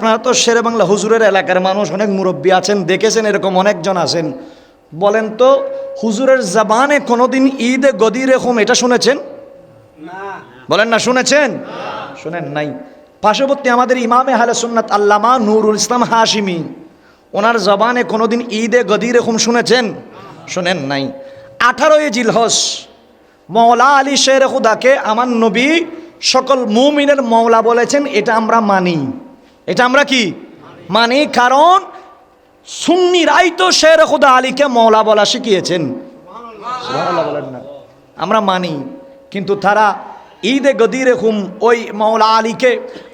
আপনারা তো শেরে বাংলা হুজুরের এলাকার মানুষ, অনেক মুরব্বী আছেন, দেখেছেন, এরকম অনেকজন আছেন। বলেন তো, হুজুরের জবানে কোনোদিন ঈদে গদিরে হুম এটা শুনেছেন? বলেন না, শুনেছেন? শুনেন নাই। পার্শ্ববর্তী আমাদের ইমামে আহলে সুন্নাত আল্লামা নুরুল ইসলাম হাশিমি, ওনার জবানে কোনোদিন ঈদে গদিরে হুম শুনেছেন? শুনেন নাই। 18 জিলহজ মওলা আলী শের খুদাকে আমার নবী সকল মুমিনের মওলা বলেছেন। এটা আমরা মানি। এটা আমরা কি মানি? কারণ সুন্নিরাই তো শের খুদা আলীকে মওলা বলা শিখিয়েছেন। সুবহানাল্লাহ বলেন না? আমরা মানি, কিন্তু তারা ঈদে গদিরে হুম ওই মওলা আলীকে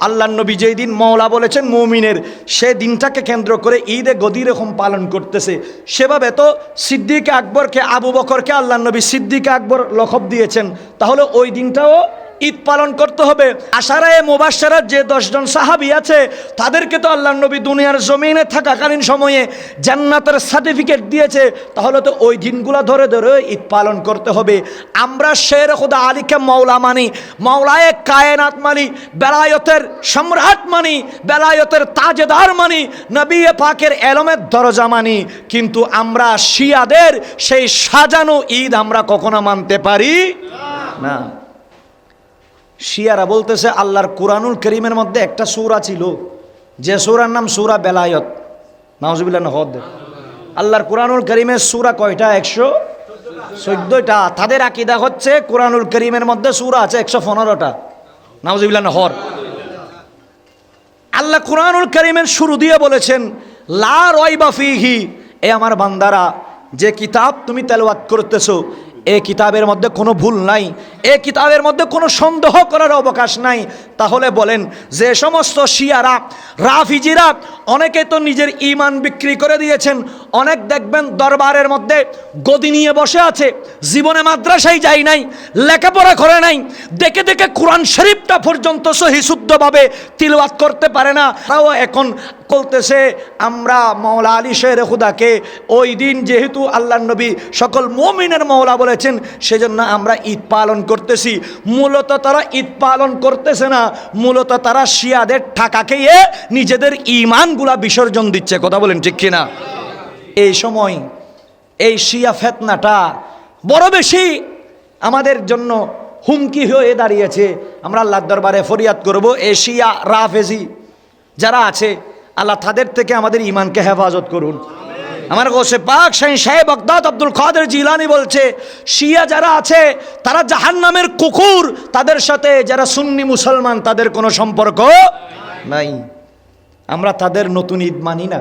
আল্লাহ নবী যেই দিন মওলা বলেছেন মুমিনের, সে দিনটাকে কেন্দ্র করে ঈদে গদিরে হুম পালন করতেছে। সেভাবে তো সিদ্দিক আকবরকে, আবু বকরকে আল্লাহ নবী সিদ্দিক আকবর লকব দিয়েছেন, তাহলে ওই দিনটাও ঈদ পালন করতে হবে। আশারায়ে মুবাশশারার যে 10 জন সাহাবী আছে, তাদেরকে তো আল্লাহ নবী দুনিয়ার জমিনে থাকাকালীন সময়ে জান্নাতের সার্টিফিকেট দিয়েছে, তাহলে তো ওই দিনগুলো ধরে ধরে ঈদ পালন করতে হবে। আমরা শের খুদা আলীকে মওলা মানি, মওলায়ে কায়নাত মানি, বেলায়তের সম্রাট মানি, বেলায়তের তাজেদার মানি, নবী পাকের এলমের দরজা মানি, কিন্তু আমরা শিয়াদের সেই সাজানো ঈদ আমরা কখনো মানতে পারি না। শিয়ারা বলতেছে আল্লাহর কুরআনুল কারীমের মধ্যে একটা সূরা ছিল, যে সূরার নাম সূরা বেলায়ত। নাউজুবিল্লাহ না হদ। আল্লাহর কুরআনুল কারীমের সূরা কয়টা? 114টা। তাদের আকীদা হচ্ছে কুরআনুল কারীমের মধ্যে সূরা আছে 115টা। নাউজুবিল্লাহ না হদ। আল্লাহ কুরআনুল কারীমের শুরু দিয়ে বলেছেন লা রাইবা ফীহি, এ আমার বান্দারা, যে কিতাব তুমি তেলাওয়াত করতেছো, এই কিতাবের মধ্যে কোনো ভুল নাই, এই কিতাবের মধ্যে কোনো সন্দেহ করার অবকাশ নাই। তাহলে বলেন, যে সমস্ত শিয়ারা, রাফিজিরা, অনেকে তো নিজের ঈমান বিক্রি করে দিয়েছেন। অনেক দেখবেন দরবারের মধ্যে গদি নিয়ে বসে আছে, জীবনে মাদ্রাসায় যায় নাই, লেখাপড়া করে নাই, দেখে দেখে কোরআন শরীফটা পর্যন্ত সহি শুদ্ধভাবে তিলাওয়াত করতে পারে না। তাও এখন বলতেছে আমরা মওলা আলী শের খুদাকে ওই দিন যেহেতু আল্লাহ নবী সকল মুমিনের মওলা বলেছেন, সেজন্য আমরা ঈদ পালন করতেছি। মূলত তারা ঈদ পালন করতেছে না, মূলত তারা শিয়াদের টাকা খেয়ে নিজেদের ঈমানগুলা বিসর্জন দিচ্ছে। কথা বলেন ঠিক কিনা? এই সময় এই শিয়া ফিতনাটা বড় বেশি আমাদের জন্য হুমকি হয়ে দাঁড়িয়েছে। আমরা আল্লাহর দরবারে ফরিয়াদ করব, এই শিয়া রাফেজি যারা আছে, আল্লাহ তাদের থেকে আমাদের ঈমানকে হেফাজত করুন। আমার গৌসে পাক শাইখ সাহেব বাগদাদ আব্দুল কাদের জিলানী বলছে, শিয়া যারা আছে তারা জাহান্নামের কুকুর, তাদের সাথে যারা সুন্নি মুসলমান তাদের কোনো সম্পর্ক নাই। আমরা তাদের নতুন ঈদ মানি না।